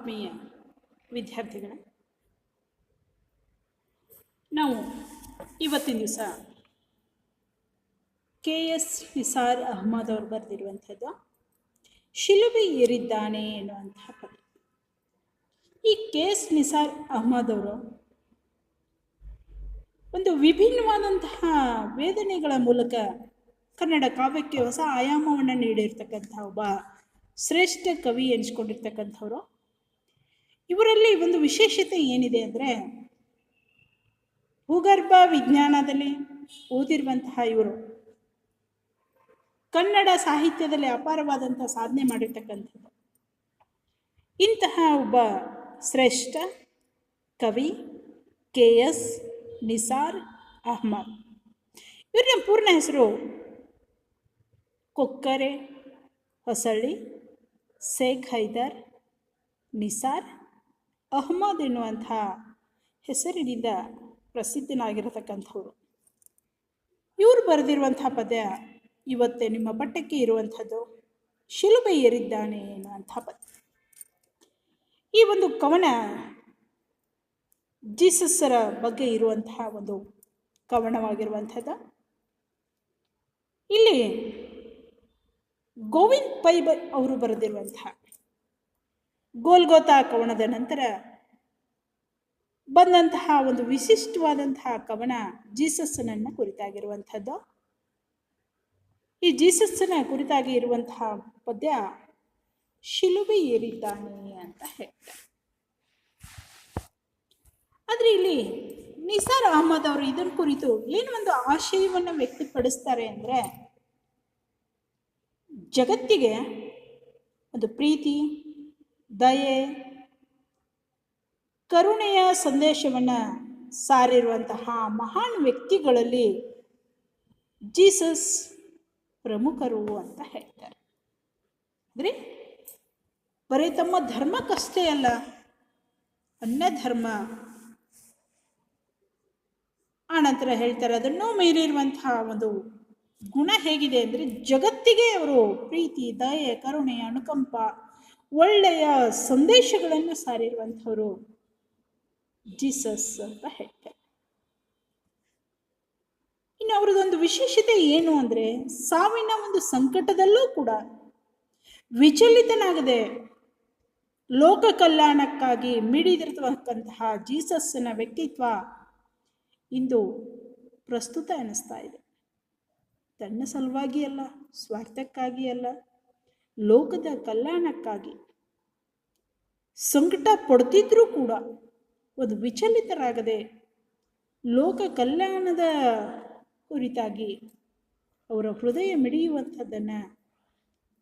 ಆತ್ಮೀಯ ವಿದ್ಯಾರ್ಥಿಗಳೇ, ನಾವು ಇವತ್ತಿನ ದಿವಸ KS ನಿಸಾರ್ ಅಹ್ಮದ್ ಅವರು ಬರೆದಿರುವಂಥದ್ದು ಶಿಲುಬೆ ಏರಿದ್ದಾನೆ ಎನ್ನುವಂತಹ ಪದ. ಈ KS ನಿಸಾರ್ ಅಹ್ಮದ್ ಅವರು ಒಂದು ವಿಭಿನ್ನವಾದಂತಹ ವೇದನೆಗಳ ಮೂಲಕ ಕನ್ನಡ ಕಾವ್ಯಕ್ಕೆ ಹೊಸ ಆಯಾಮವನ್ನು ನೀಡಿರ್ತಕ್ಕಂಥ ಒಬ್ಬ ಶ್ರೇಷ್ಠ ಕವಿ ಎನಿಸ್ಕೊಂಡಿರ್ತಕ್ಕಂಥವ್ರು. ಇವರಲ್ಲಿ ಒಂದು ವಿಶೇಷತೆ ಏನಿದೆ ಅಂದರೆ, ಭೂಗರ್ಭ ವಿಜ್ಞಾನದಲ್ಲಿ ಓದಿರುವಂತಹ ಇವರು ಕನ್ನಡ ಸಾಹಿತ್ಯದಲ್ಲಿ ಅಪಾರವಾದಂಥ ಸಾಧನೆ ಮಾಡಿರ್ತಕ್ಕಂಥದ್ದು. ಇಂತಹ ಒಬ್ಬ ಶ್ರೇಷ್ಠ ಕವಿ KS ನಿಸಾರ್ ಅಹ್ಮದ್. ಇವರ ಪೂರ್ಣ ಹೆಸರು ಕೊಕ್ಕರೆ ಹೊಸಳ್ಳಿ ಶೇಖ್ ಹೈದರ್ ನಿಸಾರ್ ಅಹ್ಮದ್ ಎನ್ನುವಂಥ ಹೆಸರಿನಿಂದ ಪ್ರಸಿದ್ಧನಾಗಿರತಕ್ಕಂಥವ್ರು. ಇವರು ಬರೆದಿರುವಂಥ ಪದ್ಯ ಇವತ್ತೇ ನಿಮ್ಮ ಪಠ್ಯಕ್ಕೆ ಇರುವಂಥದ್ದು ಶಿಲುಬೆ ಏರಿದ್ದಾನೆ ಎನ್ನುವಂಥ ಪದ್ಯ. ಈ ಒಂದು ಕವನ ಜೀಸಸ್ಸರ ಬಗ್ಗೆ ಇರುವಂತಹ ಒಂದು ಕವನವಾಗಿರುವಂಥದ್ದು. ಇಲ್ಲಿ ಗೋವಿಂದ್ ಪೈ ಅವರು ಬರೆದಿರುವಂತಹ ಗೋಲ್ಗೋತಾ ಕವನದ ನಂತರ ಬಂದಂತಹ ಒಂದು ವಿಶಿಷ್ಟವಾದಂತಹ ಕವನ ಜೀಸಸ್ಸನನ್ನು ಕುರಿತಾಗಿರುವಂಥದ್ದು. ಈ ಜೀಸಸ್ಸನ ಕುರಿತಾಗಿ ಇರುವಂತಹ ಪದ್ಯ ಶಿಲುಬೆ ಏರಿದ್ದಾನೆ ಅಂತ ಹೇಳ್ತಾರೆ. ಆದರೆ ಇಲ್ಲಿ ನಿಸಾರ್ ಅಹ್ಮದ್ ಅವರು ಇದರ ಕುರಿತು ಏನು ಒಂದು ಆಶಯವನ್ನು ವ್ಯಕ್ತಪಡಿಸ್ತಾರೆ ಅಂದರೆ, ಜಗತ್ತಿಗೆ ಒಂದು ಪ್ರೀತಿ, ದಯೆ, ಕರುಣೆಯ ಸಂದೇಶವನ್ನು ಸಾರಿರುವಂತಹ ಮಹಾನ್ ವ್ಯಕ್ತಿಗಳಲ್ಲಿ ಜೀಸಸ್ ಪ್ರಮುಖರು ಅಂತ ಹೇಳ್ತಾರೆ. ಅಂದರೆ ಬರೀ ತಮ್ಮ ಧರ್ಮಕ್ಕಷ್ಟೇ ಅಲ್ಲ, ಅನ್ಯ ಧರ್ಮ ಆನಂತರ ಹೇಳ್ತಾರೆ ಅದನ್ನು ಮೀರಿರುವಂತಹ ಒಂದು ಗುಣ ಹೇಗಿದೆ ಅಂದರೆ, ಜಗತ್ತಿಗೆ ಅವರು ಪ್ರೀತಿ, ದಯೆ, ಕರುಣೆ, ಅನುಕಂಪ, ಒಳ್ಳೆಯ ಸಂದೇಶಗಳನ್ನು ಸಾರಿರುವಂಥವರು ಜೀಸಸ್ ಅಂತ ಹೇಳ್ತಾರೆ. ಇನ್ನು ಅವ್ರದ್ದೊಂದು ವಿಶೇಷತೆ ಏನು ಅಂದರೆ, ಸಾವಿನ ಒಂದು ಸಂಕಟದಲ್ಲೂ ಕೂಡ ವಿಚಲಿತನಾಗದೆ ಲೋಕ ಕಲ್ಯಾಣಕ್ಕಾಗಿ ಮಿಡಿದಿರತಕ್ಕಂತಹ ಜೀಸಸ್ನ ವ್ಯಕ್ತಿತ್ವ ಇಂದು ಪ್ರಸ್ತುತ ಅನ್ನಿಸ್ತಾ ಇದೆ. ತನ್ನ ಸಲುವಾಗಿ ಅಲ್ಲ, ಸ್ವಾರ್ಥಕ್ಕಾಗಿ ಅಲ್ಲ, ಲೋಕದ ಕಲ್ಯಾಣಕ್ಕಾಗಿ ಸಂಕಟ ಪಡ್ತಿದ್ರೂ ಕೂಡ ಒಂದು ವಿಚಲಿತರಾಗದೆ ಲೋಕ ಕಲ್ಯಾಣದ ಕುರಿತಾಗಿ ಅವರ ಹೃದಯ ಮಿಡಿಯುವಂಥದ್ದನ್ನು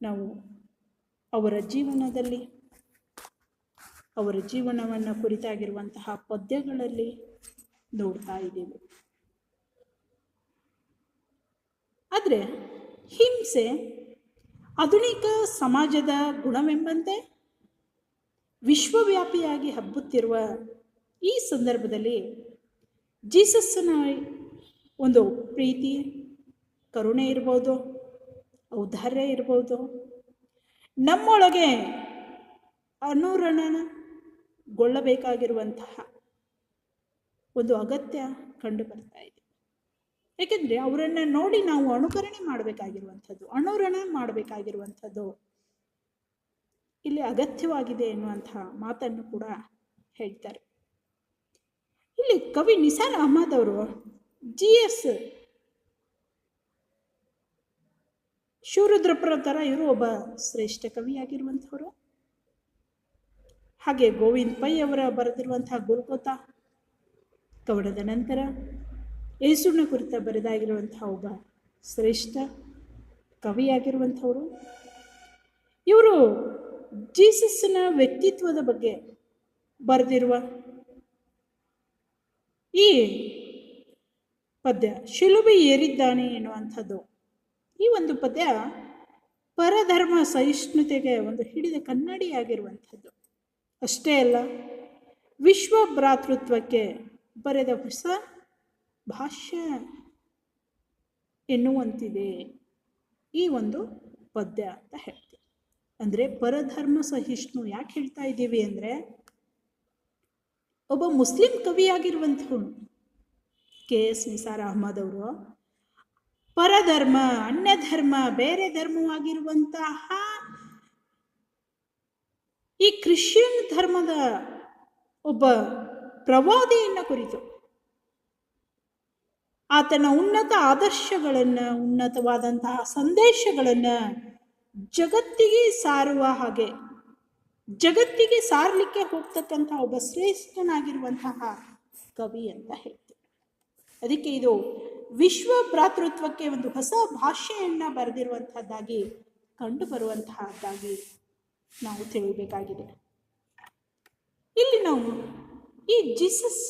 ನಾವು ಅವರ ಜೀವನದಲ್ಲಿ, ಅವರ ಜೀವನವನ್ನು ಕುರಿತಾಗಿರುವಂತಹ ಪದ್ಯಗಳಲ್ಲಿ ನೋಡ್ತಾ ಇದ್ದೇವೆ. ಆದರೆ ಹಿಂಸೆ ಆಧುನಿಕ ಸಮಾಜದ ಗುಣವೆಂಬಂತೆ ವಿಶ್ವವ್ಯಾಪಿಯಾಗಿ ಹಬ್ಬುತ್ತಿರುವ ಈ ಸಂದರ್ಭದಲ್ಲಿ ಜೀಸಸ್ಸನ ಒಂದು ಪ್ರೀತಿ, ಕರುಣೆ ಇರ್ಬೋದು, ಔದಾರ್ಯ ಇರ್ಬೋದು, ನಮ್ಮೊಳಗೆ ಅನುರಣನಗೊಳ್ಳಬೇಕಾಗಿರುವಂತಹ ಒಂದು ಅಗತ್ಯ ಕಂಡು ಬರ್ತಾ ಇದೆ. ಏಕೆಂದರೆ ಅವರನ್ನು ನೋಡಿ ನಾವು ಅನುಕರಣೆ ಮಾಡಬೇಕಾಗಿರುವಂಥದ್ದು, ಅನುರಣ ಮಾಡಬೇಕಾಗಿರುವಂಥದ್ದು ಇಲ್ಲಿ ಅಗತ್ಯವಾಗಿದೆ ಎನ್ನುವಂಥ ಮಾತನ್ನು ಕೂಡ ಹೇಳ್ತಾರೆ. ಇಲ್ಲಿ ಕವಿ ನಿಸಾರ್ ಅಹ್ಮದ್ ಅವರು GS ಶಿವರುದ್ರಪ್ಪರ ಥರ ಇವರು ಒಬ್ಬ ಶ್ರೇಷ್ಠ ಕವಿಯಾಗಿರುವಂಥವರು. ಹಾಗೆ ಗೋವಿಂದ್ ಪೈ ಅವರ ಬರೆದಿರುವಂತಹ ಗೋಲ್ಗೋತಾ ಕವನದ ನಂತರ ಯೇಸುವಿನ ಕುರಿತ ಬರೆದಾಗಿರುವಂತಹ ಒಬ್ಬ ಶ್ರೇಷ್ಠ ಕವಿಯಾಗಿರುವಂಥವರು. ಇವರು ಜೀಸಸ್ನ ವ್ಯಕ್ತಿತ್ವದ ಬಗ್ಗೆ ಬರೆದಿರುವ ಈ ಪದ್ಯ ಶಿಲುಬೆ ಏರಿದ್ದಾನೆ ಎನ್ನುವಂಥದ್ದು, ಈ ಒಂದು ಪದ್ಯ ಪರಧರ್ಮ ಸಹಿಷ್ಣುತೆಗೆ ಒಂದು ಹಿಡಿದ ಕನ್ನಡಿಯಾಗಿರುವಂಥದ್ದು ಅಷ್ಟೇ ಅಲ್ಲ, ವಿಶ್ವ ಭ್ರಾತೃತ್ವಕ್ಕೆ ಬರೆದ ಹೊಸ ಭಾಷ್ಯ ಎನ್ನುವಂತಿದೆ ಈ ಒಂದು ಪದ್ಯ ಅಂತ ಹೇಳ್ತೀವಿ. ಅಂದರೆ ಪರಧರ್ಮ ಸಹಿಷ್ಣು ಯಾಕೆ ಹೇಳ್ತಾ ಇದ್ದೀವಿ ಅಂದರೆ, ಒಬ್ಬ ಮುಸ್ಲಿಂ ಕವಿಯಾಗಿರುವಂಥವನು KS ನಿಸಾರ್ ಅಹಮದ್ ಅವರು ಪರಧರ್ಮ, ಅನ್ಯ ಧರ್ಮ, ಬೇರೆ ಧರ್ಮವಾಗಿರುವಂತಹ ಈ ಕ್ರಿಶ್ಚಿಯನ್ ಧರ್ಮದ ಒಬ್ಬ ಪ್ರವಾದಿಯನ್ನು ಕುರಿತು ಆತನ ಉನ್ನತ ಆದರ್ಶಗಳನ್ನು, ಉನ್ನತವಾದಂತಹ ಸಂದೇಶಗಳನ್ನು ಜಗತ್ತಿಗೆ ಸಾರುವ ಹಾಗೆ, ಜಗತ್ತಿಗೆ ಸಾರಲಿಕ್ಕೆ ಹೋಗ್ತಕ್ಕಂಥ ಒಬ್ಬ ಶ್ರೇಷ್ಠನಾಗಿರುವಂತಹ ಕವಿ ಅಂತ ಹೇಳ್ತೀವಿ. ಅದಕ್ಕೆ ಇದು ವಿಶ್ವ ಭ್ರಾತೃತ್ವಕ್ಕೆ ಒಂದು ಹೊಸ ಭಾಷೆಯನ್ನು ಬರೆದಿರುವಂತಹದ್ದಾಗಿ ಕಂಡು ಬರುವಂತಹದ್ದಾಗಿ ನಾವು ತಿಳಿಯಬೇಕಾಗಿದೆ. ಇಲ್ಲಿ ನಾವು ಈ ಜೀಸಸ್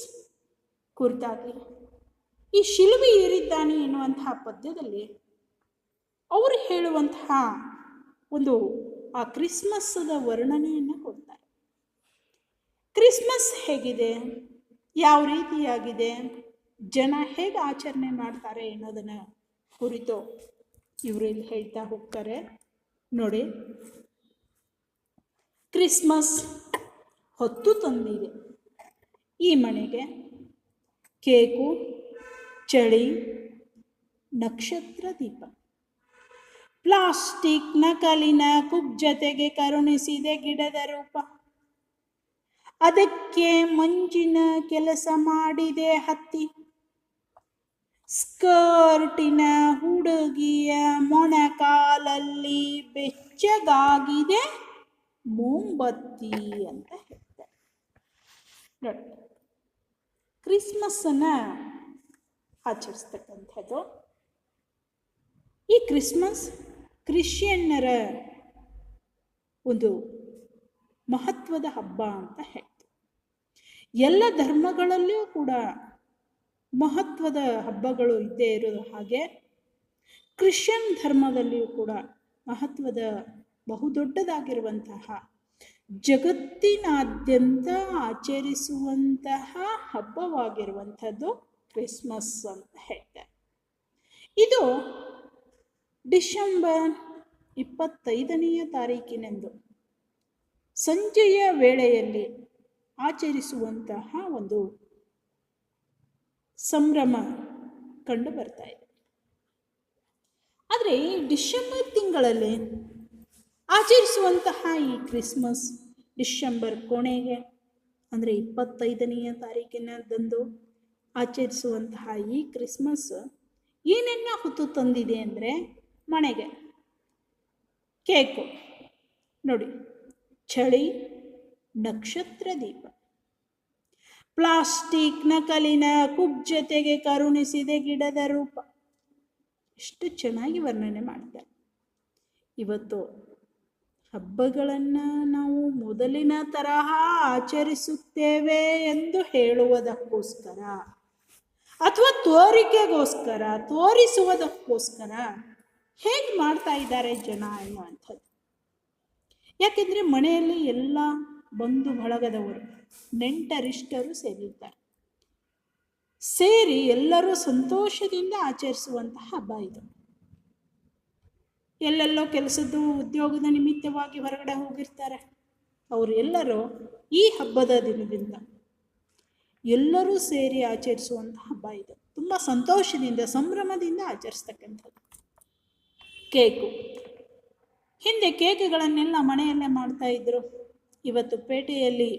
ಕುರಿತಾಗಿ ಈ ಶಿಲುಬೆ ಏರಿದ್ದಾನೆ ಎನ್ನುವಂತಹ ಪದ್ಯದಲ್ಲಿ ಅವರು ಹೇಳುವಂತಹ ಒಂದು ಆ ಕ್ರಿಸ್ಮಸ್ದ ವರ್ಣನೆಯನ್ನು ಕೊಡ್ತಾರೆ. ಕ್ರಿಸ್ಮಸ್ ಹೇಗಿದೆ, ಯಾವ ರೀತಿಯಾಗಿದೆ, ಜನ ಹೇಗೆ ಆಚರಣೆ ಮಾಡ್ತಾರೆ ಅನ್ನೋದನ್ನ ಕುರಿತು ಇವರು ಇಲ್ಲಿ ಹೇಳ್ತಾ ಹೋಗ್ತಾರೆ. ನೋಡಿ, ಕ್ರಿಸ್ಮಸ್ ಹೊತ್ತು ತಂದಿದೆ ಈ ಮನೆಗೆ ಕೇಕು, ಚಳಿ, ನಕ್ಷತ್ರ ದೀಪ. ಪ್ಲಾಸ್ಟಿಕ್ ನಕಲಿನ ಕುಬ್ಜತೆಗೆ ಕರುಣಿಸಿದೆ ಗಿಡದ ರೂಪ. ಅದಕ್ಕೆ ಮಂಜಿನ ಕೆಲಸ ಮಾಡಿದೆ ಹತ್ತಿ. ಸ್ಕರ್ಟಿನ ಹುಡುಗಿಯ ಮೊಣಕಾಲಲ್ಲಿ ಬೆಚ್ಚಗಾಗಿದೆ ಮೊಂಬತ್ತಿ ಅಂತ ಹೇಳ್ತಾರೆ. ನೋಡಿ, ಕ್ರಿಸ್ಮಸ್ಸನ್ನು ಆಚರಿಸ್ತಕ್ಕಂಥದ್ದು. ಈ ಕ್ರಿಸ್ಮಸ್ ಕ್ರಿಶ್ಚಿಯನ್ನರ ಒಂದು ಮಹತ್ವದ ಹಬ್ಬ ಅಂತ ಹೇಳ್ತೀವಿ. ಎಲ್ಲ ಧರ್ಮಗಳಲ್ಲಿಯೂ ಕೂಡ ಮಹತ್ವದ ಹಬ್ಬಗಳು ಇದ್ದೇ ಇರೋದು ಹಾಗೆ ಕ್ರಿಶ್ಚಿಯನ್ ಧರ್ಮದಲ್ಲಿಯೂ ಕೂಡ ಮಹತ್ವದ ಬಹುದೊಡ್ಡದಾಗಿರುವಂತಹ ಜಗತ್ತಿನಾದ್ಯಂತ ಆಚರಿಸುವಂತಹ ಹಬ್ಬವಾಗಿರುವಂಥದ್ದು ಕ್ರಿಸ್ಮಸ್ ಅಂತ ಹೇಳ್ತಾರೆ. ಇದು ಡಿಸೆಂಬರ್ 25ನೇ ತಾರೀಕಿನಂದು ಸಂಜೆಯ ವೇಳೆಯಲ್ಲಿ ಆಚರಿಸುವಂತಹ ಒಂದು ಸಂಭ್ರಮ ಕಂಡು ಬರ್ತಾ ಇದೆ. ಆದರೆ ಈ ಡಿಸೆಂಬರ್ ತಿಂಗಳಲ್ಲಿ ಆಚರಿಸುವಂತಹ ಈ ಕ್ರಿಸ್ಮಸ್ ಡಿಸೆಂಬರ್ ಕೊನೆಗೆ ಅಂದರೆ 25ನೇ ತಾರೀಕಿನದಂದು ಆಚರಿಸುವಂತಹ ಈ ಕ್ರಿಸ್ಮಸ್ ಏನನ್ನ ಹೊತ್ತು ತಂದಿದೆ ಅಂದರೆ, ಮನೆಗೆ ಕೇಕು, ನೋಡಿ, ಚಳಿ, ನಕ್ಷತ್ರ ದೀಪ. ಪ್ಲಾಸ್ಟಿಕ್ ನಕಲಿನ ಕುಬ್ಜತೆಗೆ ಕರುಣಿಸಿದೆ ಗಿಡದ ರೂಪ. ಎಷ್ಟು ಚೆನ್ನಾಗಿ ವರ್ಣನೆ ಮಾಡ್ತಾರೆ. ಇವತ್ತು ಹಬ್ಬಗಳನ್ನು ನಾವು ಮೊದಲಿನ ತರಹ ಆಚರಿಸುತ್ತೇವೆ ಎಂದು ಹೇಳುವುದಕ್ಕೋಸ್ಕರ ಅಥವಾ ತೋರಿಕೆಗೋಸ್ಕರ, ತೋರಿಸುವುದಕ್ಕೋಸ್ಕರ ಹೇಗೆ ಮಾಡ್ತಾ ಇದ್ದಾರೆ ಜನ ಎನ್ನುವಂಥದ್ದು. ಯಾಕೆಂದರೆ ಮನೆಯಲ್ಲಿ ಎಲ್ಲ ಬಂಧು ಬಳಗದವರು, ನೆಂಟರಿಷ್ಟರು ಸೇರಿರ್ತಾರೆ. ಸೇರಿ ಎಲ್ಲರೂ ಸಂತೋಷದಿಂದ ಆಚರಿಸುವಂತಹ ಹಬ್ಬ ಇದು. ಎಲ್ಲೆಲ್ಲೋ ಕೆಲಸದ್ದು ಉದ್ಯೋಗದ ನಿಮಿತ್ತವಾಗಿ ಹೊರಗಡೆ ಹೋಗಿರ್ತಾರೆ. ಅವರು ಎಲ್ಲರೂ ಈ ಹಬ್ಬದ ದಿನದಿಂದ ಎಲ್ಲರೂ ಸೇರಿ ಆಚರಿಸುವಂತಹ ಹಬ್ಬ ಇದು. ತುಂಬ ಸಂತೋಷದಿಂದ, ಸಂಭ್ರಮದಿಂದ ಆಚರಿಸ್ತಕ್ಕಂಥದ್ದು. ಕೇಕು, ಹಿಂದೆ ಕೇಕ್ಗಳನ್ನೆಲ್ಲ ಮನೆಯಲ್ಲೇ ಮಾಡ್ತಾ ಇದ್ರು. ಇವತ್ತು ಪೇಟೆಯಲ್ಲಿ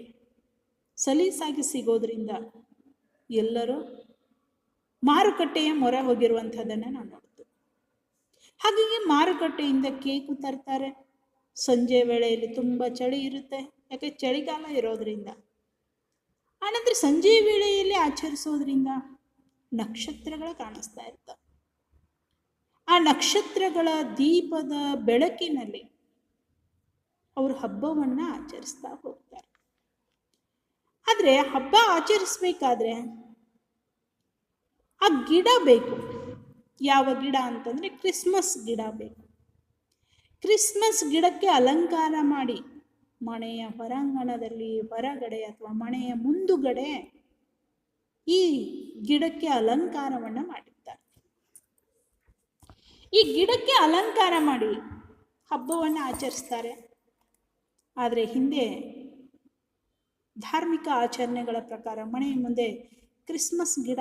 ಸಲೀಸಾಗಿ ಸಿಗೋದ್ರಿಂದ ಎಲ್ಲರೂ ಮಾರುಕಟ್ಟೆಯ ಮೊರೆ ಹೋಗಿರುವಂಥದ್ದನ್ನು ನಾವು ನೋಡ್ತೀವಿ. ಹಾಗಾಗಿ ಮಾರುಕಟ್ಟೆಯಿಂದ ಕೇಕು ತರ್ತಾರೆ. ಸಂಜೆ ವೇಳೆಯಲ್ಲಿ ತುಂಬ ಚಳಿ ಇರುತ್ತೆ, ಯಾಕೆ ಚಳಿಗಾಲ ಇರೋದ್ರಿಂದ. ಆನಂತರ ಸಂಜೆ ವೇಳೆಯಲ್ಲಿ ಆಚರಿಸೋದ್ರಿಂದ ನಕ್ಷತ್ರಗಳು ಕಾಣಿಸ್ತಾ ಇರ್ತವೆ. ಆ ನಕ್ಷತ್ರಗಳ ದೀಪದ ಬೆಳಕಿನಲ್ಲಿ ಅವರು ಹಬ್ಬವನ್ನು ಆಚರಿಸ್ತಾ ಹೋಗ್ತಾರೆ. ಆದರೆ ಹಬ್ಬ ಆಚರಿಸ್ಬೇಕಾದ್ರೆ ಆ ಗಿಡ ಬೇಕು. ಯಾವ ಗಿಡ ಅಂತಂದರೆ ಕ್ರಿಸ್ಮಸ್ ಗಿಡ ಬೇಕು. ಕ್ರಿಸ್ಮಸ್ ಗಿಡಕ್ಕೆ ಅಲಂಕಾರ ಮಾಡಿ ಮನೆಯ ಹೊರಾಂಗಣದಲ್ಲಿ, ಹೊರಗಡೆ ಅಥವಾ ಮನೆಯ ಮುಂದುಗಡೆ ಈ ಗಿಡಕ್ಕೆ ಅಲಂಕಾರವನ್ನು ಮಾಡಿರ್ತಾರೆ. ಈ ಗಿಡಕ್ಕೆ ಅಲಂಕಾರ ಮಾಡಿ ಹಬ್ಬವನ್ನು ಆಚರಿಸ್ತಾರೆ. ಆದರೆ ಹಿಂದೆ ಧಾರ್ಮಿಕ ಆಚರಣೆಗಳ ಪ್ರಕಾರ ಮನೆಯ ಮುಂದೆ ಕ್ರಿಸ್ಮಸ್ ಗಿಡ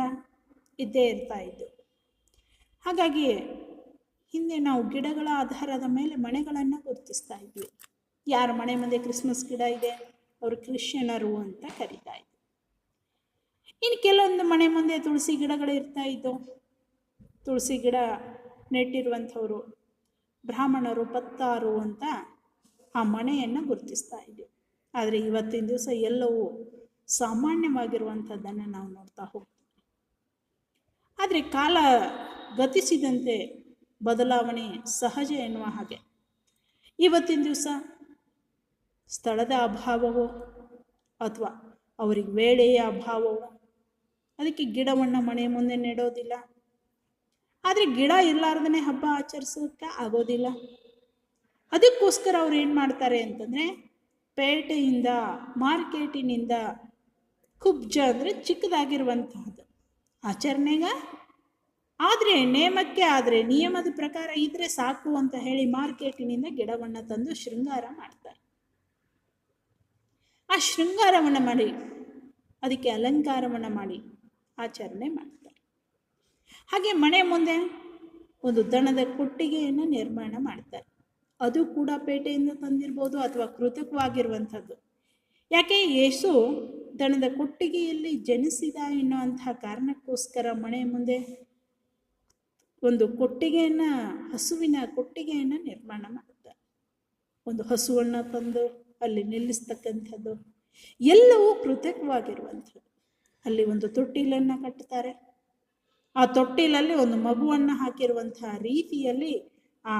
ಇದ್ದೇ ಇರ್ತಾ ಇದ್ದು. ಹಾಗಾಗಿ ಹಿಂದೆ ನಾವು ಗಿಡಗಳ ಆಧಾರದ ಮೇಲೆ ಮನೆಗಳನ್ನು ಗುರುತಿಸ್ತಾ ಇದ್ವಿ. ಯಾರ ಮನೆ ಮುಂದೆ ಕ್ರಿಸ್ಮಸ್ ಗಿಡ ಇದೆ ಅವರು ಕ್ರಿಶ್ಚಿಯನರು ಅಂತ ಕರೀತಾ ಇದ್ವಿ. ಇನ್ನು ಕೆಲವೊಂದು ಮನೆ ಮುಂದೆ ತುಳಸಿ ಗಿಡಗಳು ಇರ್ತಾ ಇದ್ದು. ತುಳಸಿ ಗಿಡ ನೆಟ್ಟಿರುವಂಥವ್ರು ಬ್ರಾಹ್ಮಣರು, ಪತ್ತಾರು ಅಂತ ಆ ಮನೆಯನ್ನು ಗುರುತಿಸ್ತಾ ಇದ್ವಿ. ಆದರೆ ಇವತ್ತಿನ ದಿವಸ ಎಲ್ಲವೂ ಸಾಮಾನ್ಯವಾಗಿರುವಂಥದ್ದನ್ನು ನಾವು ನೋಡ್ತಾ ಹೋಗ್ತೀವಿ. ಆದರೆ ಕಾಲ ಗತಿಸಿದಂತೆ ಬದಲಾವಣೆ ಸಹಜ ಎನ್ನುವ ಹಾಗೆ ಇವತ್ತಿನ ದಿವಸ ಸ್ಥಳದ ಅಭಾವವೋ ಅಥವಾ ಅವರಿಗೆ ವೇಳೆಯ ಅಭಾವವೋ ಅದಕ್ಕೆ ಗಿಡವನ್ನು ಮನೆ ಮುಂದೆ ನೆಡೋದಿಲ್ಲ. ಆದರೆ ಗಿಡ ಇರಲಾರ್ದೇ ಹಬ್ಬ ಆಚರಿಸೋಕ್ಕೆ ಆಗೋದಿಲ್ಲ. ಅದಕ್ಕೋಸ್ಕರ ಅವ್ರು ಏನು ಮಾಡ್ತಾರೆ ಅಂತಂದರೆ ಪೇಟೆಯಿಂದ, ಮಾರ್ಕೆಟಿನಿಂದ ಕುಬ್ಜ ಅಂದರೆ ಚಿಕ್ಕದಾಗಿರುವಂತಹದ್ದು ಆಚರಣೆಗೆ ಆದರೆ ನೇಮಕ್ಕೆ ಆದರೆ ನಿಯಮದ ಪ್ರಕಾರ ಇದ್ರೆ ಸಾಕು ಅಂತ ಹೇಳಿ ಮಾರ್ಕೆಟಿನಿಂದ ಗಿಡವನ್ನು ತಂದು ಶೃಂಗಾರ ಮಾಡ್ತಾರೆ. ಆ ಶೃಂಗಾರವನ್ನು ಮಾಡಿ ಅದಕ್ಕೆ ಅಲಂಕಾರವನ್ನು ಮಾಡಿ ಆಚರಣೆ ಮಾಡ್ತಾರೆ. ಹಾಗೆ ಮನೆ ಮುಂದೆ ಒಂದು ದನದ ಕೊಟ್ಟಿಗೆಯನ್ನು ನಿರ್ಮಾಣ ಮಾಡ್ತಾರೆ. ಅದು ಕೂಡ ಪೇಟೆಯಿಂದ ತಂದಿರ್ಬೋದು ಅಥವಾ ಕೃತಕವಾಗಿರುವಂಥದ್ದು. ಯಾಕೆ ಯೇಸು ದನದ ಕೊಟ್ಟಿಗೆಯಲ್ಲಿ ಜನಿಸಿದ ಎನ್ನುವಂತಹ ಕಾರಣಕ್ಕೋಸ್ಕರ ಮನೆ ಮುಂದೆ ಒಂದು ಕೊಟ್ಟಿಗೆಯನ್ನು, ಹಸುವಿನ ಕೊಟ್ಟಿಗೆಯನ್ನು ನಿರ್ಮಾಣ ಮಾಡ್ತಾರೆ. ಒಂದು ಹಸುವನ್ನು ತಂದು ಅಲ್ಲಿ ನಿಲ್ಲಿಸ್ತಕ್ಕಂಥದ್ದು ಎಲ್ಲವೂ ಕೃತಕವಾಗಿರುವಂಥದ್ದು. ಅಲ್ಲಿ ಒಂದು ತೊಟ್ಟಿಲನ್ನು ಕಟ್ಟುತ್ತಾರೆ. ಆ ತೊಟ್ಟಿಲಲ್ಲಿ ಒಂದು ಮಗುವನ್ನು ಹಾಕಿರುವಂತಹ ರೀತಿಯಲ್ಲಿ ಆ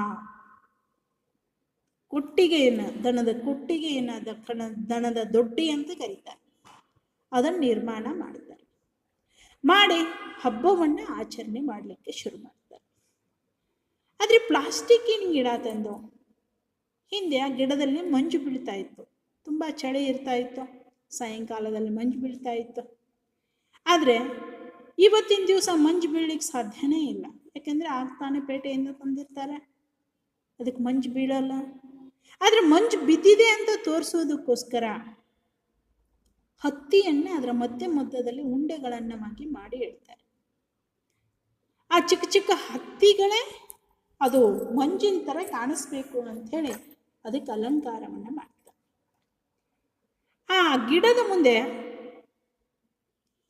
ಕೊಟ್ಟಿಗೆಯನ್ನು, ದನದ ಕೊಟ್ಟಿಗೆಯನ್ನು, ದನದ ದೊಡ್ಡಿ ಅಂತ ಕರೀತಾರೆ, ಅದನ್ನು ನಿರ್ಮಾಣ ಮಾಡ್ತಾರೆ. ಮಾಡಿ ಹಬ್ಬವನ್ನು ಆಚರಣೆ ಮಾಡಲಿಕ್ಕೆ ಶುರು ಮಾಡ್ತಾರೆ. ಆದರೆ ಪ್ಲಾಸ್ಟಿಕ್ಕಿನ ಗಿಡ ತಂದು ಹಿಂದೆ ಆ ಗಿಡದಲ್ಲಿ ಮಂಜು ಬೀಳ್ತಾ ಇತ್ತು. ತುಂಬ ಚಳಿ ಇರ್ತಾ ಇತ್ತು, ಸಾಯಂಕಾಲದಲ್ಲಿ ಮಂಜು ಬೀಳ್ತಾ ಇತ್ತು. ಆದರೆ ಇವತ್ತಿನ ದಿವಸ ಮಂಜು ಬೀಳಲಿಕ್ಕೆ ಸಾಧ್ಯನೇ ಇಲ್ಲ. ಯಾಕೆಂದರೆ ಆಗ್ತಾನೆ ಪೇಟೆಯಿಂದ ತಂದಿರ್ತಾರೆ, ಅದಕ್ಕೆ ಮಂಜು ಬೀಳಲ್ಲ. ಆದರೆ ಮಂಜು ಬಿದ್ದಿದೆ ಅಂತ ತೋರಿಸೋದಕ್ಕೋಸ್ಕರ ಹತ್ತಿಯನ್ನು ಅದರ ಮಧ್ಯದಲ್ಲಿ ಉಂಡೆಗಳನ್ನು ಮಾಡಿ ಇಡ್ತಾರೆ. ಆ ಚಿಕ್ಕ ಚಿಕ್ಕ ಹತ್ತಿಗಳೇ ಅದು ಮಂಜಿನ ಥರ ಕಾಣಿಸ್ಬೇಕು ಅಂಥೇಳಿ ಅದಕ್ಕೆ ಅಲಂಕಾರವನ್ನು ಮಾಡ್ತಾರೆ. ಆ ಗಿಡದ ಮುಂದೆ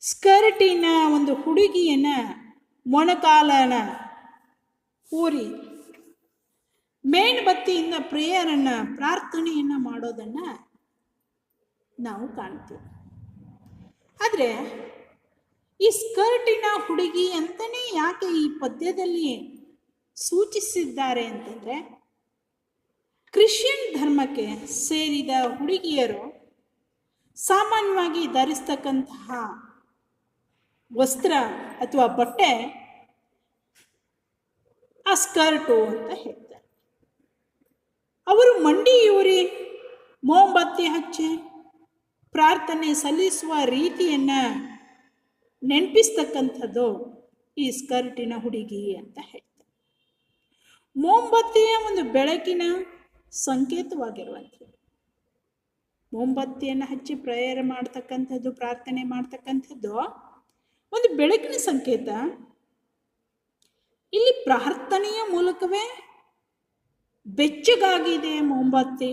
ಸ್ಕರ್ಟಿನ ಒಂದು ಹುಡುಗಿಯನ್ನ ಮೊಣಕಾಲನ ಊರಿ ಮೇಣಬತ್ತಿಯಿಂದ ಪ್ರೇಯರನ್ನು, ಪ್ರಾರ್ಥನೆಯನ್ನು ಮಾಡೋದನ್ನು ನಾವು ಕಾಣ್ತೀವಿ. ಆದರೆ ಈ ಸ್ಕರ್ಟಿನ ಹುಡುಗಿ ಅಂತಲೇ ಯಾಕೆ ಈ ಪದ್ಯದಲ್ಲಿ ಸೂಚಿಸಿದ್ದಾರೆ ಅಂತಂದರೆ, ಕ್ರಿಶ್ಚಿಯನ್ ಧರ್ಮಕ್ಕೆ ಸೇರಿದ ಹುಡುಗಿಯರು ಸಾಮಾನ್ಯವಾಗಿ ಧರಿಸ್ತಕ್ಕಂತಹ ವಸ್ತ್ರ ಅಥವಾ ಬಟ್ಟೆ ಆ ಸ್ಕರ್ಟು ಅಂತ ಹೇಳ್ತಾರೆ. ಅವರು ಮಂಡಿಯೂರಿ ಮೋಂಬತ್ತಿ ಹಚ್ಚಿ ಪ್ರಾರ್ಥನೆ ಸಲ್ಲಿಸುವ ರೀತಿಯನ್ನು ನೆನಪಿಸ್ತಕ್ಕಂಥದ್ದು ಈ ಸ್ಕರ್ಟಿನ ಹುಡುಗಿ ಅಂತ ಹೇಳ್ತಾರೆ. ಮೋಂಬತ್ತಿಯ ಒಂದು ಬೆಳಕಿನ ಸಂಕೇತವಾಗಿರುವಂಥದ್ದು. ಮೋಂಬತ್ತಿಯನ್ನು ಹಚ್ಚಿ ಪ್ರೇಯರ್ ಮಾಡ್ತಕ್ಕಂಥದ್ದು, ಪ್ರಾರ್ಥನೆ ಮಾಡ್ತಕ್ಕಂಥದ್ದು ಒಂದು ಬೆಳಕಿನ ಸಂಕೇತ. ಇಲ್ಲಿ ಪ್ರಾರ್ಥನೆಯ ಮೂಲಕವೇ ಬೆಚ್ಚಗಾಗಿದೆ ಮೋಂಬತ್ತಿ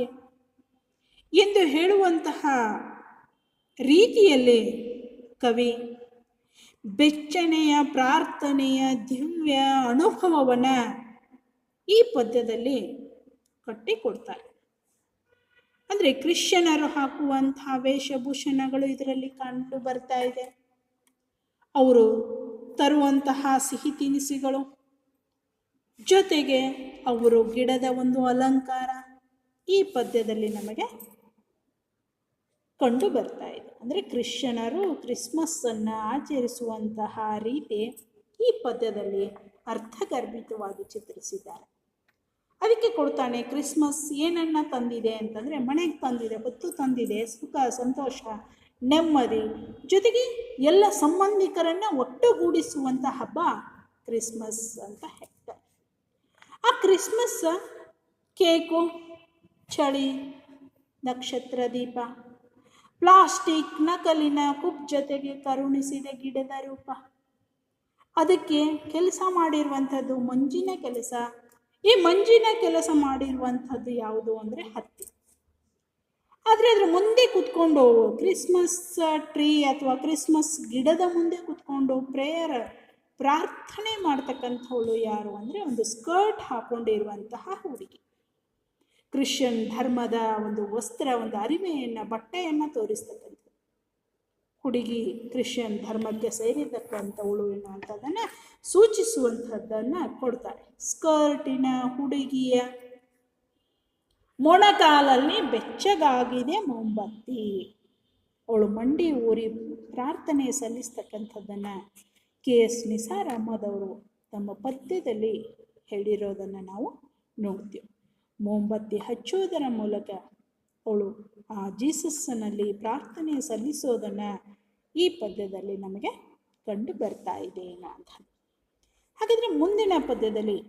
ಎಂದು ಹೇಳುವಂತಹ ರೀತಿಯಲ್ಲಿ ಕವಿ ಬೆಚ್ಚನೆಯ ಪ್ರಾರ್ಥನೆಯ ದಿವ್ಯ ಅನುಭವವನ್ನು ಈ ಪದ್ಯದಲ್ಲಿ ಕಟ್ಟಿಕೊಡ್ತಾರೆ. ಅಂದರೆ ಕ್ರಿಶ್ಚಿಯನರು ಹಾಕುವಂತಹ ವೇಷಭೂಷಣಗಳು ಇದರಲ್ಲಿ ಕಂಡು ಬರ್ತಾ ಇದೆ. ಅವರು ತರುವಂತಹ ಸಿಹಿ ತಿನಿಸುಗಳು, ಜೊತೆಗೆ ಅವರು ಗಿಡದ ಒಂದು ಅಲಂಕಾರ ಈ ಪದ್ಯದಲ್ಲಿ ನಮಗೆ ಕಂಡು ಬರ್ತಾ ಇದೆ. ಅಂದರೆ ಕ್ರಿಶ್ಚಿಯನರು ಕ್ರಿಸ್ಮಸ್ಸನ್ನು ಆಚರಿಸುವಂತಹ ರೀತಿ ಈ ಪದ್ಯದಲ್ಲಿ ಅರ್ಥಗರ್ಭಿತವಾಗಿ ಚಿತ್ರಿಸಿದ್ದಾರೆ. ಅದಕ್ಕೆ ಕೊಡ್ತಾನೆ, ಕ್ರಿಸ್ಮಸ್ ಏನನ್ನ ತಂದಿದೆ ಅಂತಂದರೆ ಮನೆಗೆ ತಂದಿದೆ, ಹೊತ್ತು ತಂದಿದೆ, ಸುಖ, ಸಂತೋಷ, ನೆಮ್ಮದಿ, ಜೊತೆಗೆ ಎಲ್ಲ ಸಂಬಂಧಿಕರನ್ನು ಒಟ್ಟುಗೂಡಿಸುವಂಥ ಹಬ್ಬ ಕ್ರಿಸ್ಮಸ್ ಅಂತ ಹೇಳ್ತಾರೆ. ಆ ಕ್ರಿಸ್ಮಸ್ ಕೇಕು, ಚಳಿ, ನಕ್ಷತ್ರ ದೀಪ, ಪ್ಲಾಸ್ಟಿಕ್ ನಕಲಿನ ಕುಬ್ಜತೆಗೆ ಕರುಣಿಸಿದ ಗಿಡದ ರೂಪ. ಅದಕ್ಕೆ ಕೆಲಸ ಮಾಡಿರುವಂಥದ್ದು ಮಂಜಿನ ಕೆಲಸ. ಈ ಮಂಜಿನ ಕೆಲಸ ಮಾಡಿರುವಂಥದ್ದು ಯಾವುದು ಅಂದರೆ ಹತ್ತಿ. ಆದರೆ ಅದ್ರ ಮುಂದೆ ಕುತ್ಕೊಂಡು ಕ್ರಿಸ್ಮಸ್ ಟ್ರೀ ಅಥವಾ ಕ್ರಿಸ್ಮಸ್ ಗಿಡದ ಮುಂದೆ ಕುತ್ಕೊಂಡು ಪ್ರಾರ್ಥನೆ ಮಾಡ್ತಕ್ಕಂಥವಳು ಯಾರು ಅಂದರೆ ಒಂದು ಸ್ಕರ್ಟ್ ಹಾಕೊಂಡಿರುವಂತಹ ಹುಡುಗಿ. ಕ್ರಿಶ್ಚಿಯನ್ ಧರ್ಮದ ಒಂದು ವಸ್ತ್ರ, ಒಂದು ಅರಿಮೆಯನ್ನು, ಬಟ್ಟೆಯನ್ನು ತೋರಿಸ್ತಕ್ಕಂಥ ಹುಡುಗಿ ಕ್ರಿಶ್ಚಿಯನ್ ಧರ್ಮಕ್ಕೆ ಸೇರಿರ್ತಕ್ಕಂಥವಳು ಎನ್ನುವಂಥದ್ದನ್ನು ಸೂಚಿಸುವಂಥದ್ದನ್ನು ಕೊಡ್ತಾರೆ. ಸ್ಕರ್ಟಿನ ಹುಡುಗಿಯ ಮೊಣಕಾಲಲ್ಲಿ ಬೆಚ್ಚಗಾಗಿದೆ ಮೊಂಬತ್ತಿ. ಅವಳು ಮಂಡಿ ಊರಿ ಪ್ರಾರ್ಥನೆ ಸಲ್ಲಿಸ್ತಕ್ಕಂಥದ್ದನ್ನು KS ನಿಸಾರ್ ಅಹಮದ್ ಅವರು ತಮ್ಮ ಪದ್ಯದಲ್ಲಿ ಹೇಳಿರೋದನ್ನು ನಾವು ನೋಡ್ತೀವಿ. ಮೊಂಬತ್ತಿ ಹಚ್ಚೋದರ ಮೂಲಕ ಅವಳು ಆ ಜೀಸಸ್ನಲ್ಲಿ ಪ್ರಾರ್ಥನೆ ಸಲ್ಲಿಸೋದನ್ನು ಈ ಪದ್ಯದಲ್ಲಿ ನಮಗೆ ಕಂಡು ಬರ್ತಾ ಇದೆ ಅಂತ. ಹಾಗಾದರೆ ಮುಂದಿನ ಪದ್ಯದಲ್ಲಿ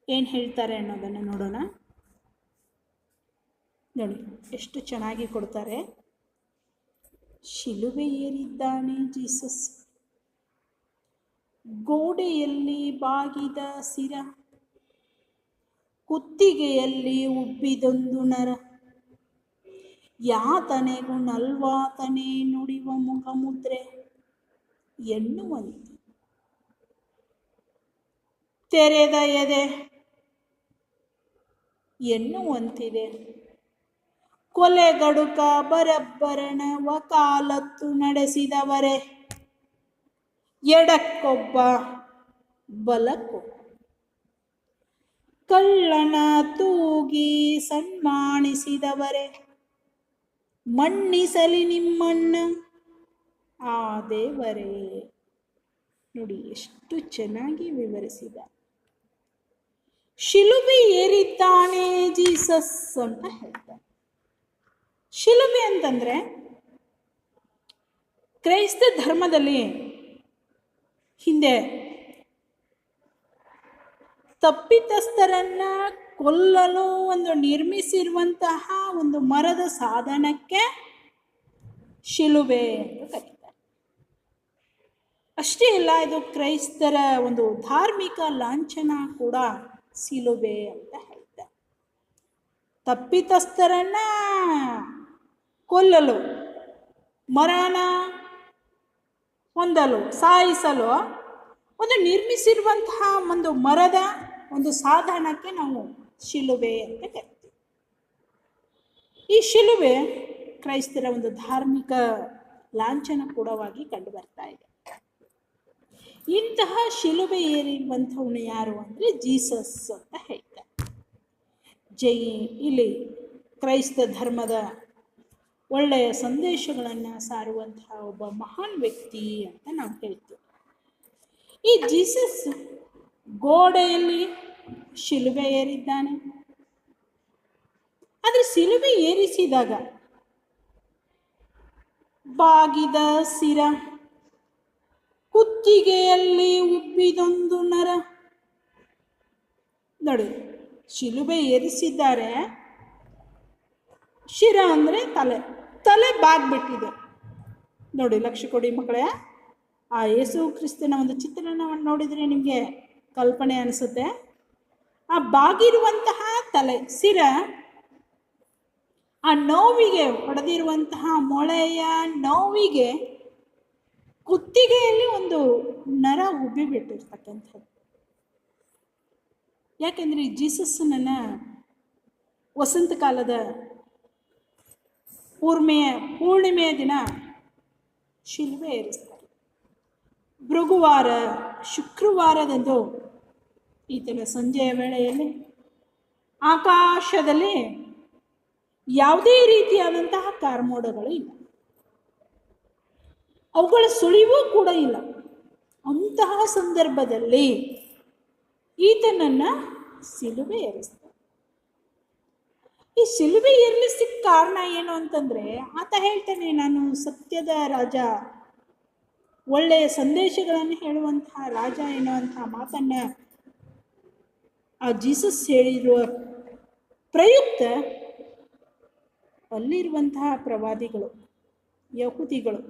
ಏನು ಹೇಳ್ತಾರೆ ಅನ್ನೋದನ್ನು ನೋಡೋಣ. ನೋಡಿ ಎಷ್ಟು ಚೆನ್ನಾಗಿ ಕೊಡ್ತಾರೆ. ಶಿಲುಬೆ ಏರಿದ್ದಾನೆ ಜೀಸಸ್, ಗೋಡೆಯಲ್ಲಿ ಬಾಗಿದ ಸಿರ, ಕುತ್ತಿಗೆಯಲ್ಲಿ ಉಬ್ಬಿದೊಂದು ನರ, ಯಾತನೆಗೂ ನಲ್ವಾತನೆ ನುಡಿವ ಮುಖಮುದ್ರೆ ಎನ್ನುವಂತೆ, ತೆರೆದ ಎದೆ ಎನ್ನುವಂತಿದೆ, ಕೊಲೆಗಡುಕ ಬರಬ್ಬರನ ವಕಾಲತ್ತು ನಡೆಸಿದವರೇ, ಎಡಕ್ಕೊಬ್ಬ ಬಲಕ್ಕೊಬ್ಬ, ಕಳ್ಳನ ತೂಗಿ ಸನ್ಮಾನಿಸಿದವರೇ, ಮಣ್ಣಿಸಲಿ ನಿಮ್ಮಣ್ಣ ಆ ದೇವರೇ. ನೋಡಿ ಎಷ್ಟು ಚೆನ್ನಾಗಿ ವಿವರಿಸಿದ. ಶಿಲುಬೆ ಏರಿದ್ದಾನೆ ಜೀಸಸ್ ಅಂತ ಹೇಳ್ತಾರೆ. ಶಿಲುಬೆ ಅಂತಂದ್ರೆ ಕ್ರೈಸ್ತ ಧರ್ಮದಲ್ಲಿ ಹಿಂದೆ ತಪ್ಪಿತಸ್ಥರನ್ನ ಕೊಲ್ಲಲು ಒಂದು ನಿರ್ಮಿಸಿರುವಂತಹ ಒಂದು ಮರದ ಸಾಧನಕ್ಕೆ ಶಿಲುಬೆ ಅಂತ ಕರೀತಾರೆ. ಅಷ್ಟೇ ಅಲ್ಲ, ಇದು ಕ್ರೈಸ್ತರ ಒಂದು ಧಾರ್ಮಿಕ ಲಾಂಛನ ಕೂಡ ಶಿಲುಬೆ ಅಂತ ಹೇಳ್ತಾರೆ. ತಪ್ಪಿತಸ್ಥರನ್ನ ಕೊಲ್ಲಲು, ಮರಣ ಹೊಂದಲು, ಸಾಯಿಸಲು ಒಂದು ನಿರ್ಮಿಸಿರುವಂತಹ ಒಂದು ಮರದ ಒಂದು ಸಾಧನಕ್ಕೆ ನಾವು ಶಿಲುಬೆ ಅಂತ ಕರಿತೀವಿ. ಈ ಶಿಲುಬೆ ಕ್ರೈಸ್ತರ ಒಂದು ಧಾರ್ಮಿಕ ಲಾಂಛನ ಕೂಡವಾಗಿ ಕಂಡು ಬರ್ತಾ ಇದೆ. ಇಂತಹ ಶಿಲುಬೆ ಏರಿರುವಂಥವನು ಯಾರು ಅಂದರೆ ಜೀಸಸ್ ಅಂತ ಹೇಳ್ತಾರೆ. ಇಲ್ಲಿ ಕ್ರೈಸ್ತ ಧರ್ಮದ ಒಳ್ಳೆಯ ಸಂದೇಶಗಳನ್ನು ಸಾರುವಂತಹ ಒಬ್ಬ ಮಹಾನ್ ವ್ಯಕ್ತಿ ಅಂತ ನಾವು ಹೇಳ್ತೀವಿ. ಈ ಜೀಸಸ್ ಗೋಡೆಯಲ್ಲಿ ಶಿಲುಬೆ ಏರಿದ್ದಾನೆ. ಆದರೆ ಶಿಲುಬೆ ಏರಿಸಿದಾಗ ಬಾಗಿದ ಸಿರ, ಕುತ್ತಿಗೆಯಲ್ಲಿ ಉಬ್ಬಿದೊಂದು ನರ. ನೋಡಿ, ಶಿಲುಬೆ ಏರಿಸಿದ್ದಾರೆ. ಶಿರ ಅಂದರೆ ತಲೆ ಬಾಗ್ಬಿಟ್ಟಿದೆ. ನೋಡಿ, ಲಕ್ಷ್ಯ ಕೊಡಿ ಮಕ್ಕಳೇ. ಆ ಯೇಸು ಕ್ರಿಸ್ತನ ಒಂದು ಚಿತ್ರಣವನ್ನು ನೋಡಿದರೆ ನಿಮಗೆ ಕಲ್ಪನೆ ಅನಿಸುತ್ತೆ. ಆ ಬಾಗಿರುವಂತಹ ತಲೆ, ಸಿರ, ಆ ನೋವಿಗೆ ಹೊಡೆದಿರುವಂತಹ ಮೊಳೆಯ ನೋವಿಗೆ ಕುತ್ತಿಗೆಯಲ್ಲಿ ಒಂದು ನರ ಉಬ್ಬಿಬಿಟ್ಟಿರ್ತಕ್ಕಂಥದ್ದು. ಯಾಕೆಂದರೆ ಈ ಜೀಸಸ್ಸನ್ನು ವಸಂತ ಕಾಲದ ಪೂರ್ಣಿಮೆಯ ದಿನ ಶಿಲುಬೆ ಏರಿಸ್ತಾರೆ. ಭೃಗುವಾರ, ಶುಕ್ರವಾರದಂದು ಈತನ ಸಂಜೆಯ ವೇಳೆಯಲ್ಲಿ ಆಕಾಶದಲ್ಲಿ ಯಾವುದೇ ರೀತಿಯಾದಂತಹ ಕಾರ್ಮೋಡಗಳು ಇಲ್ಲ, ಅವುಗಳ ಸುಳಿವೂ ಕೂಡ ಇಲ್ಲ. ಅಂತಹ ಸಂದರ್ಭದಲ್ಲಿ ಈತನನ್ನು ಶಿಲುಬೆ ಏರಿಸ್ತಾರೆ. ಈ ಶಿಲುಬೆ ಏರಿಸಲಿಕ್ಕೆ ಕಾರಣ ಏನು ಅಂತಂದರೆ, ಆತ ಹೇಳ್ತಾನೆ, ನಾನು ಸತ್ಯದ ರಾಜ, ಒಳ್ಳೆಯ ಸಂದೇಶಗಳನ್ನು ಹೇಳುವಂತಹ ರಾಜ ಎನ್ನುವಂತಹ ಮಾತನ್ನು ಆ ಜೀಸಸ್ ಹೇಳಿರುವ ಪ್ರಯುಕ್ತ ಅಲ್ಲಿರುವಂತಹ ಪ್ರವಾದಿಗಳು, ಯಹೂದಿಗಳು,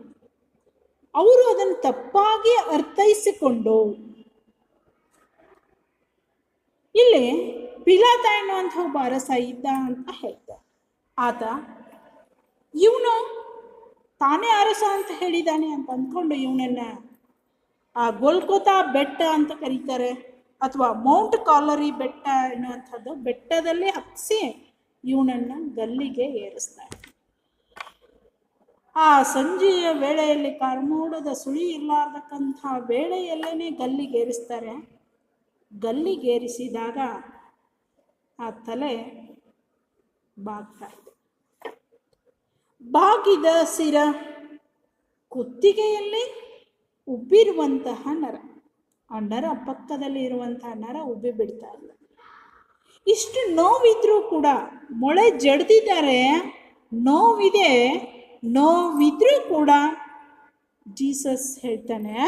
ಅವರು ಅದನ್ನು ತಪ್ಪಾಗಿ ಅರ್ಥೈಸಿಕೊಂಡು ಇಲ್ಲಿ ಪಿಲಾತ ಎನ್ನುವಂಥ ಒಬ್ಬ ಅರಸ ಇದ್ದ ಅಂತ ಹೇಳ್ತಾರೆ. ಆತ ಇವನು ತಾನೇ ಅರಸ ಅಂತ ಹೇಳಿದ್ದಾನೆ ಅಂತ ಅಂದ್ಕೊಂಡು ಇವನನ್ನ ಆ ಗೋಲ್ಕೋತಾ ಬೆಟ್ಟ ಅಂತ ಕರೀತಾರೆ, ಅಥವಾ ಮೌಂಟ್ ಕಾಲರಿ ಬೆಟ್ಟ ಎನ್ನುವಂಥದ್ದು ಬೆಟ್ಟದಲ್ಲಿ ಹತ್ತಿಸಿ ಇವನನ್ನ ಗಲ್ಲಿಗೆ ಏರಿಸ್ತಾರೆ. ಆ ಸಂಜೆಯ ವೇಳೆಯಲ್ಲಿ ಕಾರ್ಮೋಡದ ಸುಳಿ ಇರಲಾರ್ದಕ್ಕಂಥ ವೇಳೆಯಲ್ಲೇನೆ ಗಲ್ಲಿಗೇರಿಸ್ತಾರೆ. ಗಲ್ಲಿಗೇರಿಸಿದಾಗ ಆ ತಲೆ ಬಾಗ್ತಾ ಇದೆ. ಬಾಗಿದ ಸಿರ, ಕುತ್ತಿಗೆಯಲ್ಲಿ ಉಬ್ಬಿರುವಂತಹ ನರ, ಆ ನರ ಪಕ್ಕದಲ್ಲಿ ಇರುವಂತಹ ನರ ಉಬ್ಬಿ ಬಿಡ್ತಾ ಇಲ್ಲ. ಇಷ್ಟು ನೋವಿದ್ರೂ ಕೂಡ, ಮೊಳೆ ಜಡ್ದಿದ್ದಾರೆ, ನೋವಿದೆ, ನೋವಿದ್ರೂ ಕೂಡ ಜೀಸಸ್ ಹೇಳ್ತಾನೆ,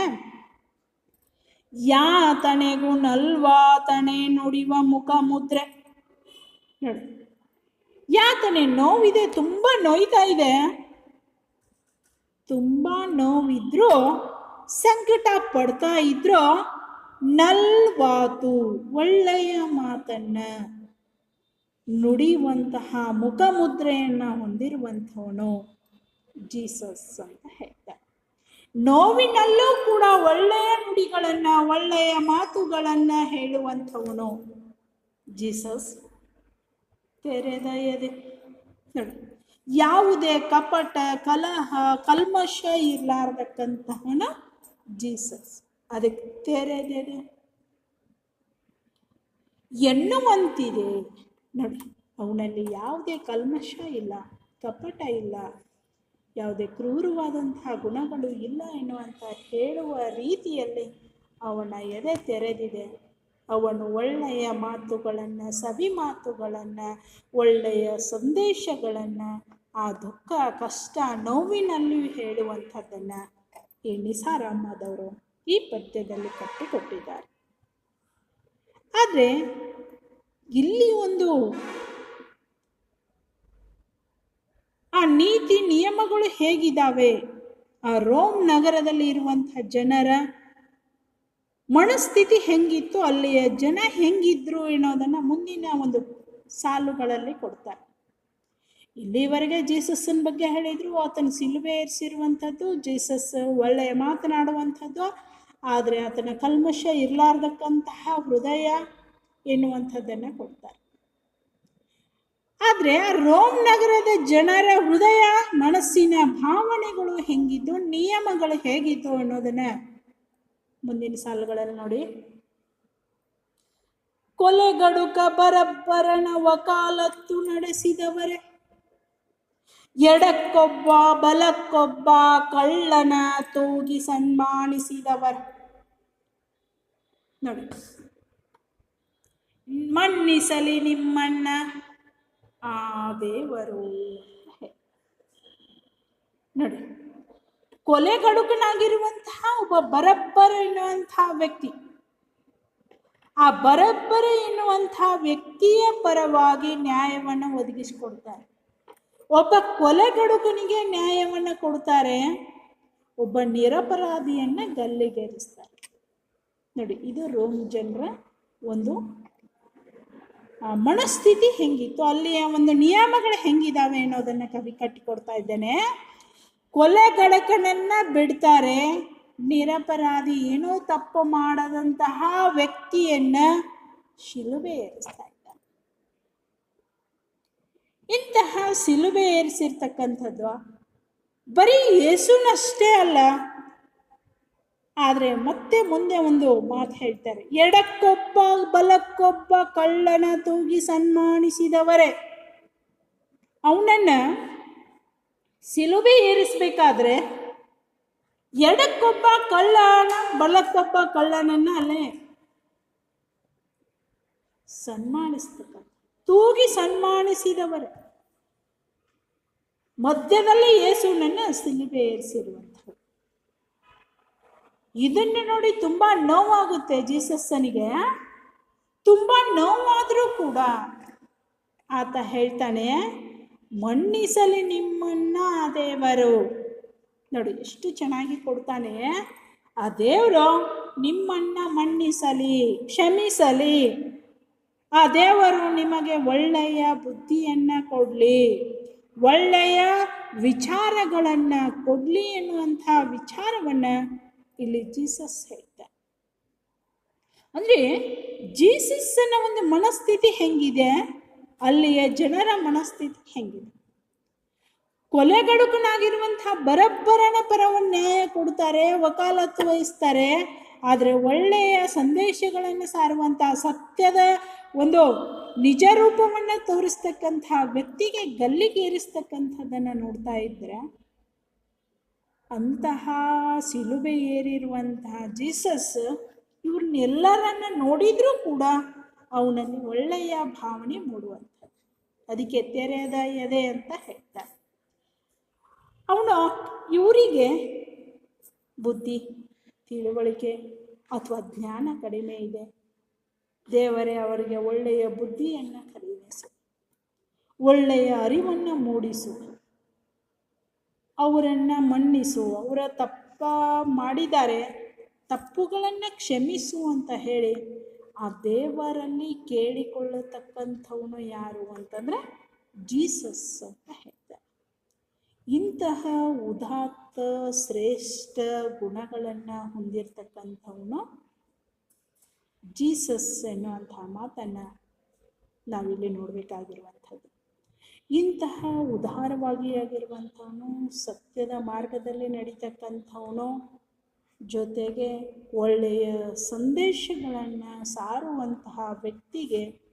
ಯಾತನೆಗೂ ನಲ್ವಾತನೆ ನುಡಿವ ಮುಖ ಮುದ್ರೆ. ನೋಡಿ, ಯಾತನೆ, ನೋವಿದೆ, ತುಂಬಾ ನೋಯ್ತಾ ಇದೆ, ತುಂಬಾ ನೋವಿದ್ರೂ, ಸಂಕಟ ಪಡ್ತಾ ಇದ್ರೂ ನಲ್ವಾತು, ಒಳ್ಳೆಯ ಮಾತನ್ನ ನುಡಿಯುವಂತಹ ಮುಖಮುದ್ರೆಯನ್ನ ಹೊಂದಿರುವಂಥವನು ಜೀಸಸ್ ಅಂತ ಹೇಳ್ತಾರೆ. ನೋವಿನಲ್ಲೂ ಕೂಡ ಒಳ್ಳೆಯ ನುಡಿಗಳನ್ನ, ಒಳ್ಳೆಯ ಮಾತುಗಳನ್ನ ಹೇಳುವಂಥವನು ಜೀಸಸ್. ತೆರೆದ ಎದೆ ನೋಡಿ, ಯಾವುದೇ ಕಪಟ, ಕಲಹ, ಕಲ್ಮಶ ಇರ್ಲಾರ್ದಕ್ಕಂತಹನ ಜೀಸಸ್. ಅದಕ್ಕೆ ತೆರೆದೆದೆ ಎನ್ನುವಂತಿದೆ ನೋಡಿ. ಅವನಲ್ಲಿ ಯಾವುದೇ ಕಲ್ಮಶ ಇಲ್ಲ, ಕಪಟ ಇಲ್ಲ, ಯಾವುದೇ ಕ್ರೂರವಾದಂತಹ ಗುಣಗಳು ಇಲ್ಲ ಎನ್ನುವಂಥ ಹೇಳುವ ರೀತಿಯಲ್ಲಿ ಅವನ ಎದೆ ತೆರೆದಿದೆ. ಅವನು ಒಳ್ಳೆಯ ಮಾತುಗಳನ್ನು, ಸವಿ ಮಾತುಗಳನ್ನು, ಒಳ್ಳೆಯ ಸಂದೇಶಗಳನ್ನು ಆ ದುಃಖ, ಕಷ್ಟ, ನೋವಿನಲ್ಲಿಯೂ ಹೇಳುವಂಥದ್ದನ್ನು ಈ ನಿಸಾರಾಮದವರು ಈ ಪದ್ಯದಲ್ಲಿ ಕಟ್ಟಿಕೊಟ್ಟಿದ್ದಾರೆ. ಆದರೆ ಇಲ್ಲಿ ಒಂದು ಆ ನೀತಿ ನಿಯಮಗಳು ಹೇಗಿದ್ದಾವೆ, ಆ ರೋಮ್ ನಗರದಲ್ಲಿ ಇರುವಂಥ ಜನರ ಮನಸ್ಥಿತಿ ಹೆಂಗಿತ್ತು, ಅಲ್ಲಿಯ ಜನ ಹೆಂಗಿದ್ರು ಅನ್ನೋದನ್ನು ಮುಂದಿನ ಒಂದು ಸಾಲುಗಳಲ್ಲಿ ಕೊಡ್ತಾರೆ. ಇಲ್ಲಿವರೆಗೆ ಜೀಸಸ್ಸನ ಬಗ್ಗೆ ಹೇಳಿದ್ರು, ಆತನ ಸಿಲುಬೆ ಏರಿಸಿರುವಂಥದ್ದು, ಜೀಸಸ್ ಒಳ್ಳೆಯ ಮಾತನಾಡುವಂಥದ್ದು, ಆದರೆ ಆತನ ಕಲ್ಮಶ ಇರಲಾರ್ದಕ್ಕಂತಹ ಹೃದಯ ಎನ್ನುವಂಥದ್ದನ್ನು ಕೊಡ್ತಾರೆ. ಆದರೆ ರೋಮ್ ನಗರದ ಜನರ ಹೃದಯ, ಮನಸ್ಸಿನ ಭಾವನೆಗಳು ಹೆಂಗಿದ್ದು, ನಿಯಮಗಳು ಹೇಗಿದ್ದು ಅನ್ನೋದನ್ನು ಮುಂದಿನ ಸಾಲುಗಳಲ್ಲಿ ನೋಡಿ. ಕೊಲೆಗಡುಕ ಬರಬ್ಬರನ ವಕಾಲತ್ತು ನಡೆಸಿದವರೇ, ಎಡಕ್ಕೊಬ್ಬ ಬಲಕ್ಕೊಬ್ಬ ಕಳ್ಳನ ತೂಗಿ ಸನ್ಮಾನಿಸಿದವರು ನೋಡಿ. ಮನ್ನಿಸಲಿ ನಿಮ್ಮನ್ನ ಆ ದೇವರು ನೋಡಿ. ಕೊಲೆಗಡುಕನಾಗಿರುವಂತಹ ಒಬ್ಬ ಬರಬ್ಬರ ಎನ್ನುವಂತಹ ವ್ಯಕ್ತಿ, ಆ ಬರಬ್ಬರ ಎನ್ನುವಂತಹ ವ್ಯಕ್ತಿಯ ಪರವಾಗಿ ನ್ಯಾಯವನ್ನು ಒದಗಿಸಿಕೊಡ್ತಾರೆ. ಒಬ್ಬ ಕೊಲೆಗಡುಕನಿಗೆ ನ್ಯಾಯವನ್ನು ಕೊಡ್ತಾರೆ, ಒಬ್ಬ ನಿರಪರಾಧಿಯನ್ನ ಗಲ್ಲಿಗೇರಿಸ್ತಾರೆ ನೋಡಿ. ಇದು ರೋಮ್ ಜನರ ಒಂದು ಮನಸ್ಥಿತಿ ಹೆಂಗಿತ್ತು, ಅಲ್ಲಿಯ ಒಂದು ನಿಯಮಗಳು ಹೆಂಗಿದಾವೆ ಅನ್ನೋದನ್ನ ಕವಿ ಕಟ್ಟಿಕೊಡ್ತಾ ಇದ್ದೇನೆ. ಕೊಲೆಗಡಕನನ್ನ ಬಿಡ್ತಾರೆ, ನಿರಪರಾಧಿ, ಏನೋ ತಪ್ಪು ಮಾಡದಂತಹ ವ್ಯಕ್ತಿಯನ್ನ ಶಿಲುಬೆ ಏರಿಸ್ತಾ ಇದ್ದಾರೆ. ಇಂತಹ ಶಿಲುಬೆ ಏರಿಸಿರ್ತಕ್ಕಂಥದ್ದು ಬರೀ ಯೇಸುನಷ್ಟೇ ಅಲ್ಲ, ಆದರೆ ಮತ್ತೆ ಮುಂದೆ ಒಂದು ಮಾತು ಹೇಳ್ತಾರೆ, ಎಡಕ್ಕೊಬ್ಬ ಬಲಕ್ಕೊಬ್ಬ ಕಳ್ಳನ ತೂಗಿ ಸನ್ಮಾನಿಸಿದವರೇ. ಅವನನ್ನ ಶಿಲುಬೆ ಏರಿಸ್ಬೇಕಾದ್ರೆ ಎಡಕ್ಕೊಬ್ಬ ಕಳ್ಳನ ಬಲಕ್ಕೊಬ್ಬ ಕಳ್ಳನನ್ನ ಅಲ್ಲೇ ಸನ್ಮಾನಿಸ್ತಕ್ಕ, ತೂಗಿ ಸನ್ಮಾನಿಸಿದವರೇ. ಮಧ್ಯದಲ್ಲಿ ಯೇಸುನನ್ನ ಶಿಲುಬೆ ಏರಿಸಿರುವಂಥದ್ದು. ಇದನ್ನು ನೋಡಿ ತುಂಬಾ ನೋವಾಗುತ್ತೆ ಜೀಸಸ್ಸನಿಗೆ. ತುಂಬಾ ನೋವಾದರೂ ಕೂಡ ಆತ ಹೇಳ್ತಾನೆ, ಮನ್ನಿಸಲಿ ನಿಮ್ಮನ್ನ ಆ ದೇವರು. ನೋಡಿ ಎಷ್ಟು ಚೆನ್ನಾಗಿ ಕೊಡ್ತಾನೆ. ಆ ದೇವರು ನಿಮ್ಮನ್ನ ಮನ್ನಿಸಲಿ, ಕ್ಷಮಿಸಲಿ. ಆ ದೇವರು ನಿಮಗೆ ಒಳ್ಳೆಯ ಬುದ್ಧಿಯನ್ನ ಕೊಡ್ಲಿ, ಒಳ್ಳೆಯ ವಿಚಾರಗಳನ್ನ ಕೊಡ್ಲಿ ಎನ್ನುವಂಥ ವಿಚಾರವನ್ನ ಇಲ್ಲಿ ಜೀಸಸ್ ಹೇಳ್ತಾರೆ. ಅಂದ್ರೆ ಜೀಸಸ್ನ ಒಂದು ಮನಸ್ಥಿತಿ ಹೆಂಗಿದೆ, ಅಲ್ಲಿಯ ಜನರ ಮನಸ್ಥಿತಿ ಹೆಂಗಿದೆ. ಕೊಲೆಗಡುಕನಾಗಿರುವಂತಹ ಬರಬ್ಬರನ ಪರವನ್ನು ನ್ಯಾಯ ಕೊಡ್ತಾರೆ, ವಕಾಲತ್ತು ವಹಿಸ್ತಾರೆ. ಆದರೆ ಒಳ್ಳೆಯ ಸಂದೇಶಗಳನ್ನು ಸಾರುವಂತಹ ಸತ್ಯದ ಒಂದು ನಿಜ ರೂಪವನ್ನು ತೋರಿಸ್ತಕ್ಕಂತಹ ವ್ಯಕ್ತಿಗೆ ಗಲ್ಲಿಗೇರಿಸ್ತಕ್ಕಂಥದ್ದನ್ನು ನೋಡ್ತಾ ಇದ್ರೆ, ಅಂತಹ ಸಿಲುಬೆ ಏರಿರುವಂತಹ ಜೀಸಸ್ ಇವ್ರನ್ನೆಲ್ಲರನ್ನ ನೋಡಿದ್ರೂ ಕೂಡ ಅವನಲ್ಲಿ ಒಳ್ಳೆಯ ಭಾವನೆ ಮೂಡುವಂಥದ್ದು. ಅದಕ್ಕೆ ತೆರೆದ ಎದೆ ಅಂತ ಹೇಳ್ತಾರೆ. ಅವನು ಇವರಿಗೆ ಬುದ್ಧಿ, ತಿಳುವಳಿಕೆ ಅಥವಾ ಜ್ಞಾನ ಕಡಿಮೆ ಇದೆ. ದೇವರೇ ಅವರಿಗೆ ಒಳ್ಳೆಯ ಬುದ್ಧಿಯನ್ನು ಕಲಿಸು, ಒಳ್ಳೆಯ ಅರಿವನ್ನು ಮೂಡಿಸು, ಅವರನ್ನು ಮನ್ನಿಸು, ಅವರ ತಪ್ಪ ಮಾಡಿದ್ದಾರೆ, ತಪ್ಪುಗಳನ್ನು ಕ್ಷಮಿಸು ಅಂತ ಹೇಳಿ ಆ ದೇವರಲ್ಲಿ ಕೇಳಿಕೊಳ್ಳತಕ್ಕಂಥವನು ಯಾರು ಅಂತಂದರೆ ಜೀಸಸ್ ಅಂತ ಹೇಳ್ತಾರೆ. ಇಂತಹ ಉದಾತ್ತ ಶ್ರೇಷ್ಠ ಗುಣಗಳನ್ನು ಹೊಂದಿರತಕ್ಕಂಥವನು ಜೀಸಸ್ ಎನ್ನುವಂಥ ಮಾತನ್ನು ನಾವಿಲ್ಲಿ ನೋಡಬೇಕಾಗಿರುವಂಥದ್ದು. ಇಂತಹ ಉದಾರವಾಗಿ ಆಗಿರುವಂಥವನು, ಸತ್ಯದ ಮಾರ್ಗದಲ್ಲಿ ನಡೀತಕ್ಕಂಥವನು, ಜೊತೆಗೆ ಒಳ್ಳೆಯ ಸಂದೇಶಗಳನ್ನು ಸಾರುವಂತಹ ವ್ಯಕ್ತಿಗೆ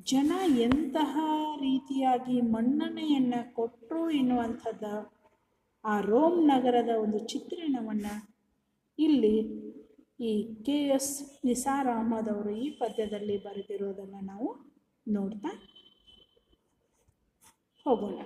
ಜನ ಎಂತಹ ರೀತಿಯಾಗಿ ಮನ್ನಣೆಯನ್ನು ಕೊಟ್ಟರು ಎನ್ನುವಂಥದ್ದು ಆ ರೋಮ್ ನಗರದ ಒಂದು ಚಿತ್ರಣವನ್ನು ಇಲ್ಲಿ ಈ KS ನಿಸಾರ್ ಅಹಮದ್ ಅವರು ಈ ಪದ್ಯದಲ್ಲಿ ಬರೆದಿರೋದನ್ನು ನಾವು ನೋಡ್ತಾ ಹೋಗೋಣ.